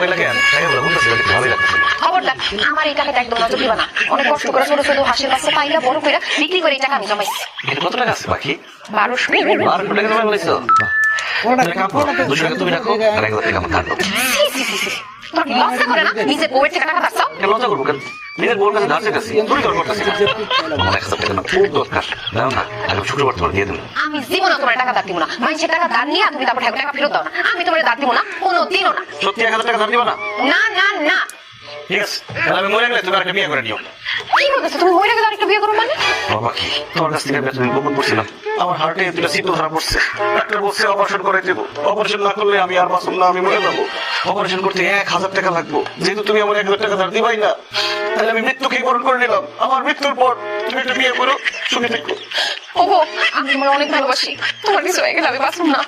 কইলা কেন টাকাগুলো বলতেছি ভালোই লাগতেছে খবরদার আমার এই টাকাটা একদম নজর দিবা না। অনেক কষ্ট করে ছোট ছোট হাঁসের বাচ্চা পাইলা বড় করে বিক্রি করে এই টাকা আমি জমাইছি। এটা কত টাকা আছে বাকি 1200। 1200 টাকা জমা বলেছো দুশো টাকা তুমি রাখো আর 1000 টাকা আমার কাটবো তোর কি লজ্জা করে না নিজের বউয়ের থেকে টাকা ধারছো? কেন লজ্জা করবো কেন নিজের বোর কাছে ধার চাইতেছি তুমি তোর করতেছি আমার 1000 টাকা না খুব দরকার দাও না আগে শুক্রবার তোমার দিয়ে দেবো আমি জীবনে তোমার টাকা ধার দিব না। মানুষের টাকা ধার নিয়ে তুমি তারপর টাকা ফেরত দাও না। আমি তোমার ধার দিব না কোনোদিনও না। সত্যি 1000 টাকা ধার দিবা না না না না। ঠিক আছে তাহলে আমি মরে গেলে তুমি একটা বিয়ে করে নিও কি বলতেছো তুমি মরে গেলে আরেকটা বিয়ে করো মানে? বাবা কি তোমার কাছ থেকে বেতন গোপন করছিলাম আমার হার্টে দুটো সিটো ধরা পড়ছে ডাক্তার বলছে অপারেশন করে দেবো অপারেশন না করলে আমি আর বাঁচব না আমি মরে যাবো অপারেশন করতে 1000 টাকা লাগবো যেহেতু তুমি আমার 1000 টাকা ধার দিবাই না তাহলে আমি মৃত্যুকে বরণ করে নিলাম আমার মৃত্যুর পর তুমি একটা বিয়ে করো সুখে থেকো ওগো আমি তোমার অনেক ভালোবাসি। তোমার কিছু হয়ে গেলে আমি বাঁচব না।